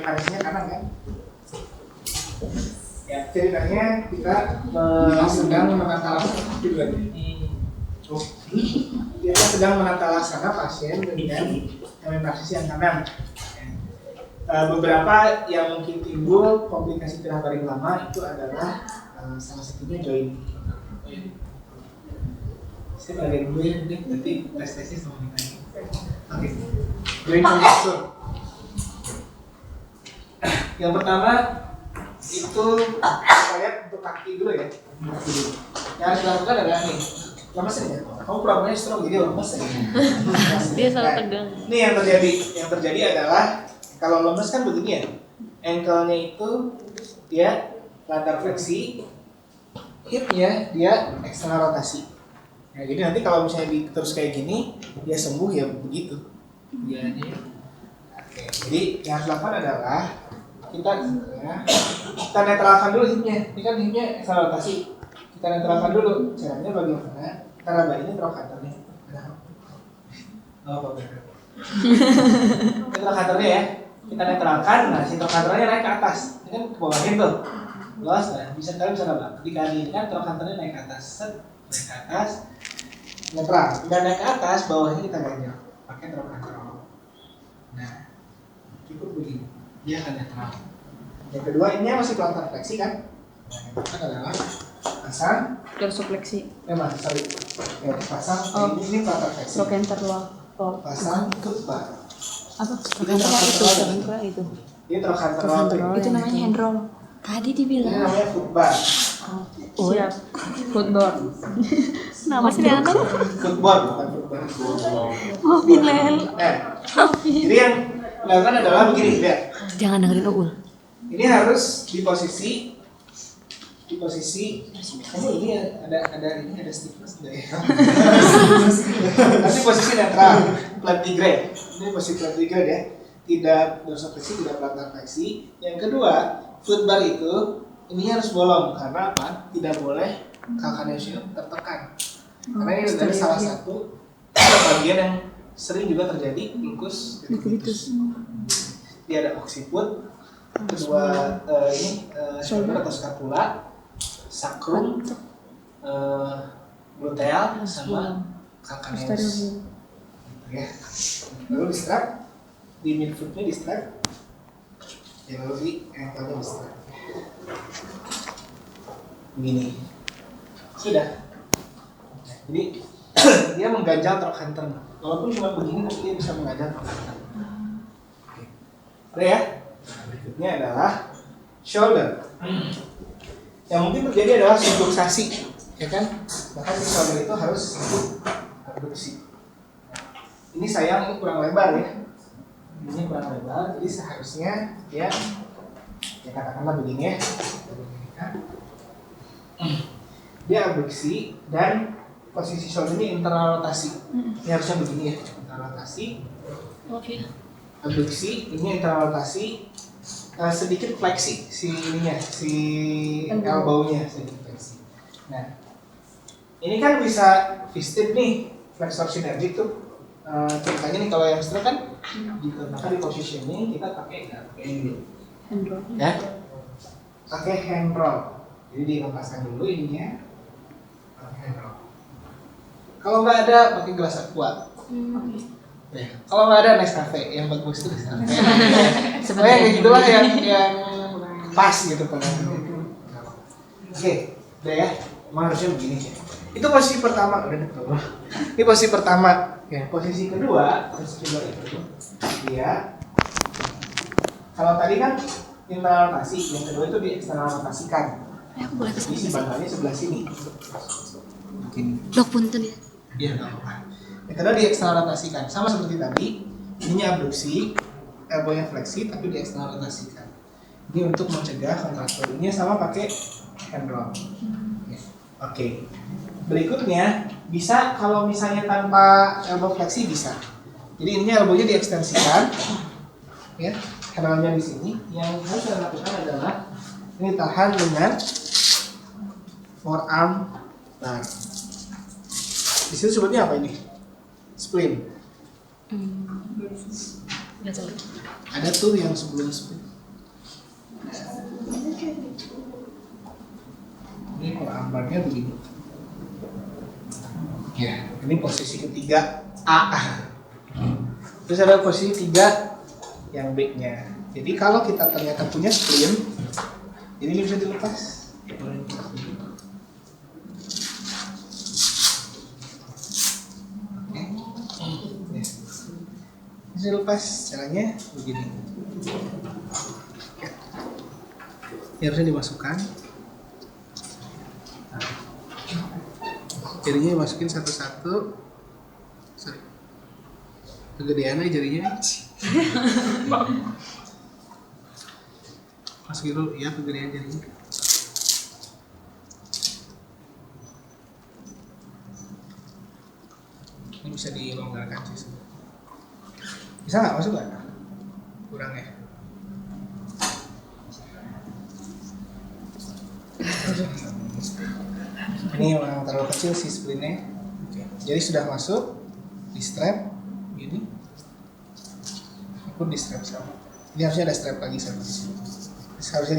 Arisnya kanan kan? Ya, ceritanya kita sedang menata laksana kita sedang menata laksana pasien dengan hemipraksis yang kanan. Beberapa yang mungkin timbul komplikasi tirah baring lama itu adalah salah satunya joint. Saya balik dulu ya, nanti tes-tesnya sama kita. Oke, joint posture. Yang pertama itu kita lihat untuk kaki dulu ya. Yang harus dilakukan adalah nih, lemes ya. Kamu pura-puranya strong jadi lemes ya. Dia selalu tegang. Ini yang terjadi adalah kalau lemes kan begini ya. Ankle-nya itu dia plantar fleksi, hip-nya dia eksternal rotasi. Nah, jadi nanti kalau misalnya terus kayak gini, dia sembuh ya begitu. Dia aja. Oke, jadi yang harus dilakukan adalah kita netralkan dulu hipnya. Ini kan hipnya eksternal rotasi. Kita netralkan dulu. Caranya bagaimana? Karena ini trokanternya. Oh, apa-apa. Netralkanternya ya. Kita netralkan. Nah, si trokanternya naik ke atas. Ini kan ke bawahin tuh. Luas kan? Kalian bisa nggak? Ketika ini kan trokanternya naik ke atas. Set, naik ke atas. Netral. Dan naik ke atas, bawahnya kita ganjel. Pakai trokanter. Nah, cukup begini. Dia akan netral. Yang kedua, ini masih plantar fleksi kan? Nah, yang kedua adalah pasang dorsofleksi. Sorry. Ya, pasang ini plantar fleksi. Trochanter lo. Pasang footbar. Apa? Trochanter itu. Ini trochanter. Itu namanya hand roll. Tadi dibilang. Ini namanya footbar. Oh ya. Footboard. Nama sih dia tuh? Footboard bukan footbar. Oh, Bilal. Jadi yang dilakukan adalah begini, lihat. Jangan dengerin Uul. Ini harus di posisi ini ada stiffness enggak ya? Nanti posisi netral, plantigrade. Ini posisi plantigrade ya. Tidak dorsofleksi, tidak plantar fleksi. Yang kedua, footbar itu ininya harus bolong karena apa? Tidak boleh calcaneus tertekan. Karena ini adalah salah satu bagian yang sering juga terjadi lupus detritus. Dia ada occiput, kedua ini shoulder atau scapula, sacrum, gluteal sama calcaneus. Ya. Lalu di strap, di midfootnya di strap, ya lalu di ankle-nya di strap. Begini, sudah. Jadi dia mengganjal trochanter. Walaupun cuma begini, tapi dia bisa mengganjal trochanter. Oke ya. Berikutnya adalah shoulder. Yang mungkin terjadi adalah subluxasi, ya kan? Bahkan di shoulder itu harus abduksi. Ini sayang ini kurang lebar ya. Ini kurang lebar, jadi seharusnya ya katakanlah begini ya. Dia abduksi dan posisi shoulder ini internal rotasi. Ini harusnya begini ya, internal rotasi. Oke. Abduksi, ini internal rotasi. Sedikit fleksi si ininya, si elbow-nya sedikit fleksi. Nah, ini kan bisa fisted nih, flexor sinergik tuh. Ceritanya nih kalau yang stroke kan gitu. Maka di positioning kita pakai ini. Hand roll. Ya. Pakai hand roll. Jadi dilepaskan dulu ininya. Pakai hand roll. Kalau nggak ada pakai gelas aqua. Ya. Kalau nggak ada Nescafe, yang bagus itu Nescafe. Sebenarnya kayak gitulah yang pas gitu kan. Oke, udah ya. Emang harusnya begini sih. Itu posisi pertama, udah betul. Ini posisi pertama. Ya, posisi kedua itu dia. Kalau tadi kan internal rotasi, yang kedua itu di eksternal rotasikan. Aku boleh kesini. Ini si bantalnya sebelah sini. Mungkin. Dok punten ya. Iya, nggak apa-apa. Yang kedua di eksternal rotasikan, sama seperti tadi. Ininya abduksi, elbow-nya fleksi, tapi di eksternal rotasikan. Ini untuk mencegah kontraktor. Ini sama pakai hand roll. Oke. Berikutnya bisa kalau misalnya tanpa elbow fleksi bisa. Jadi ini elbow-nya diekstensikan, ya. Hand roll-nya di sini. Yang harus kita lakukan adalah ini tahan dengan forearm bar. Di situ sebutnya apa ini? Spleen. Nggak tahu. Ada tuh yang sebelum spleen. Ini kalau ambarnya begini. Ya, ini posisi ketiga A. Terus ada posisi 3 yang B-nya. Jadi kalau kita ternyata punya spleen, ini bisa dilepas. Bisa lepas, caranya begini. Ini harusnya dimasukkan. Jarinya dimasukin satu-satu. Sorry. Kegedean aja jarinya. Masukin dulu, ya kegedean jarinya. Ini bisa dilonggarkan sih. Bisa nggak masuk nggak? Kurang ya. Ini memang terlalu kecil sih spleennya. Jadi sudah masuk di strap gini. Pun di strap sama. Ini harusnya ada strap lagi satu di sini. Seharusnya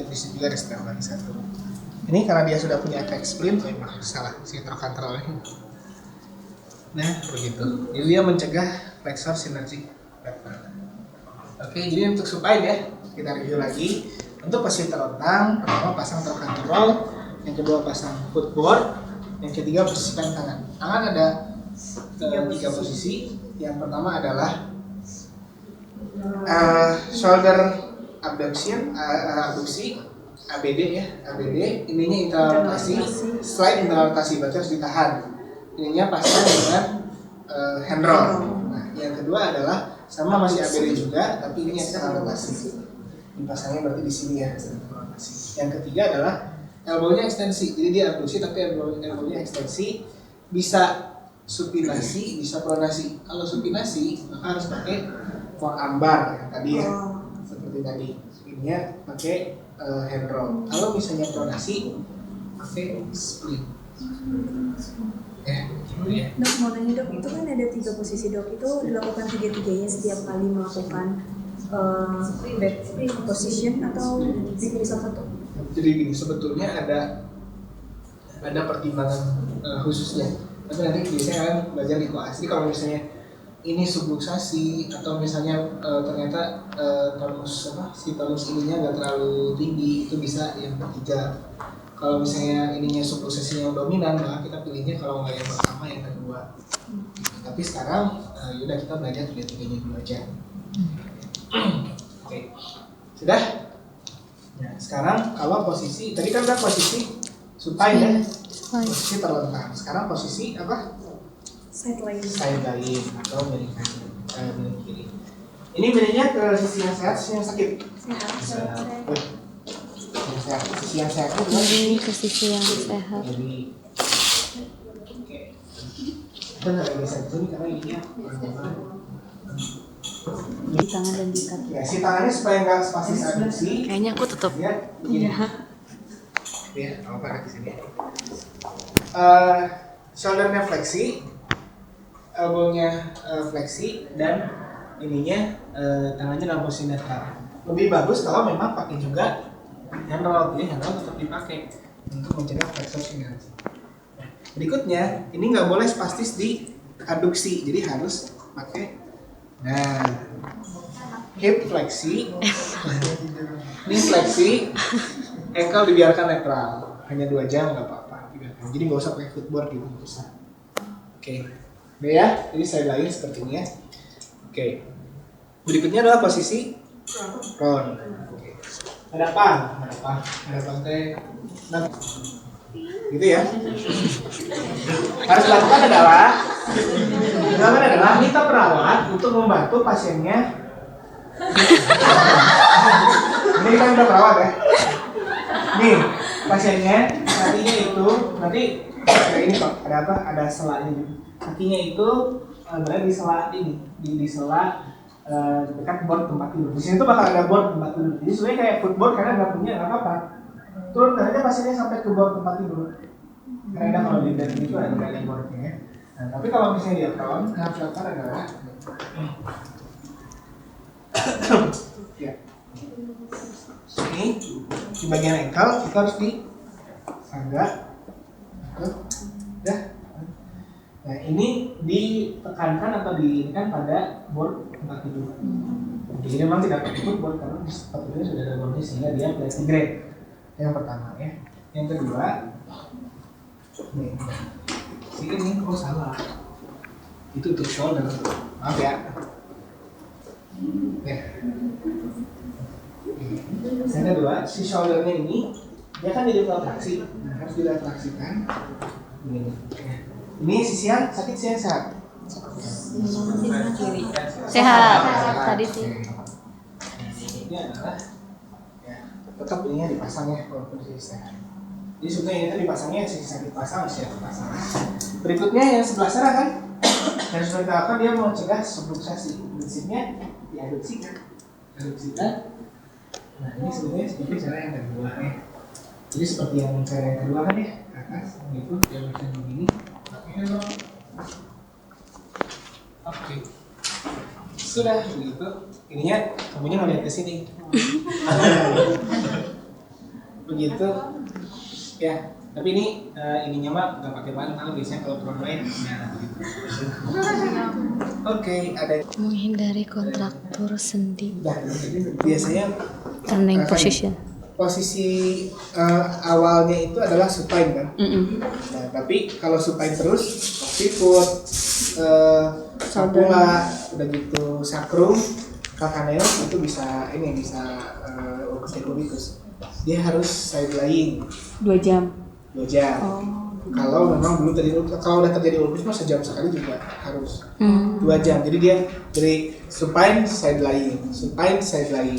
di sini juga ada strap lagi satu. Ini karena dia sudah punya efek spleen, memang salah si kantor. Nah begitu. Jadi dia mencegah flexor sinergic factor. Oke, jadi untuk supaya ya kita review lagi. Untuk posisi terlentang, pertama pasang trochanter roll, yang kedua pasang footboard, yang ketiga posisikan tangan. Tangan ada 3 posisi. Yang pertama adalah shoulder abduction, abduksi, ABD ya, ABD. Ininya internal rotasi, slide internal rotasi, berarti harus ditahan. Ininya pasang dengan hand roll. Nah, yang kedua adalah sama masih ABD juga, tapi ini external rotasi. Dipasangnya berarti di sini ya, external rotasi. Yang ketiga adalah elbow-nya ekstensi. Jadi dia abduksi tapi elbow-nya ekstensi. Bisa supinasi, bisa pronasi. Kalau supinasi maka harus pakai forearm bar ya, tadi ya. Seperti tadi. Ininya pakai hand roll. Kalau misalnya pronasi pakai split. Ya, gitu ya. Dok, mau nanya dok, itu kan ada 3 posisi dok, itu dilakukan 3-3-nya setiap kali melakukan back split position atau dipilih salah satu? Jadi gini, sebetulnya ada pertimbangan khususnya. Tapi nanti biasanya kalian belajar di kelas. Jadi kalau misalnya ini subluxasi atau misalnya ternyata tonus ininya nggak terlalu tinggi, itu bisa yang ketiga. Kalau misalnya ininya subluxasinya yang dominan, maka kita pilihnya kalau nggak yang pertama yang kedua. Tapi sekarang yaudah kita belajar 3-3-nya dulu aja. Oke, sudah? Ya, sekarang kalau posisi, tadi kan udah posisi supine ya, posisi terlentang. Sekarang posisi apa? Side line atau miring kanan, miring kiri. Ini miringnya ke sisi yang sehat, sisi yang sakit. Sehat. Yang sehat, sisi yang sehat itu Miring ke sisi yang sehat. jadi, oke. Kita nggak bisa itu nih karena ininya Di tangan dan di kaki. ya, si tangannya supaya nggak spastis abduksi. Kayaknya aku tutup. Ya, begini. Ya, apa di sini? Shouldernya fleksi, elbow-nya fleksi, dan ininya tangannya dalam posisi netral. Lebih bagus kalau memang pakai juga hand roll. Jadi hand roll tetap dipakai untuk mencegah flexor sinergi. Nah, berikutnya, ini nggak boleh spastis di abduksi, jadi harus pakai. Nah, hip fleksi, knee fleksi, ankle dibiarkan netral, hanya 2 jam nggak apa-apa. Jadi nggak usah pakai footboard gitu, nggak usah. Oke, udah ya. Jadi saya lain seperti ini ya. Oke, berikutnya adalah posisi prone. Oke. Ada pantai. Nah, gitu ya. Harus dilakukan adalah minta perawat untuk membantu pasiennya. Ini kita minta perawat ya. Nih, pasiennya kakinya itu nanti ini kok ada apa? Ada selanya. Kakinya itu berada di sela ini, di sela dekat board tempat tidur. Di sini tuh bakal ada board tempat tidur. Jadi sebenarnya kayak footboard karena nggak punya nggak apa-apa. Turun aja pasiennya sampai ke board tempat tidur. Karena kalau di bed itu ada boardnya ya. Nah, tapi kalau misalnya dia prone, yang harus dilakukan adalah ya. Ini di bagian ankle kita harus di Kagak. Udah. Nah ini ditekankan atau diinginkan pada board tempat tidur. Jadi memang tidak perlu board karena di tempat tidurnya sudah ada boardnya sehingga dia flat grade. Yang pertama ya. Yang kedua, nih, ini salah. Itu untuk shoulder. Maaf ya. Yang kedua, si shouldernya ini dia kan jadi kontraksi, harus direfleksikan. Ini sisi yang sakit, sisi yang sehat. Sehat. Tadi sih. Ini adalah ya, tetap ininya dipasang ya walaupun sisi sehat. Jadi sebenarnya ini kan dipasangnya sisi sakit pasang, sisi sehat pasang. Berikutnya yang sebelah sana kan, harus kita dia mau mencegah subluxasi. Prinsipnya diadopsikan. Nah ini sebenarnya seperti cara yang kedua ya. Jadi seperti yang cara yang kedua kan ya, atas begitu dia bisa begini. Oke. Sudah begitu. Ininya kamunya ngeliat ke sini. Begitu. Ya. Tapi ini ininya mah nggak pakai bantal biasanya kalau turun lain. Nah begitu. Oke, ada Menghindari kontraktur sendi. biasanya Turning position. posisi awalnya itu adalah supine kan. Nah, tapi kalau supine terus, occiput, scapula, udah gitu sacrum, calcaneus itu bisa ulcus decurvitus. Dia harus side lying 2 jam. 2 jam. Kalau memang belum terjadi ulcus, kalau udah terjadi ulcus mah sejam sekali juga harus 2 jam. Jadi dia dari supine side lying.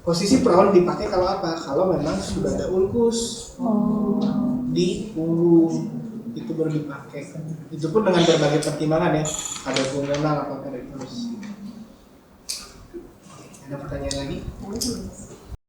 Posisi prone dipakai kalau apa? Kalau memang sudah ada ulkus di punggung, itu baru dipakai. Itu pun dengan berbagai pertimbangan ya. Ada fungsional apa terus. Ada pertanyaan lagi?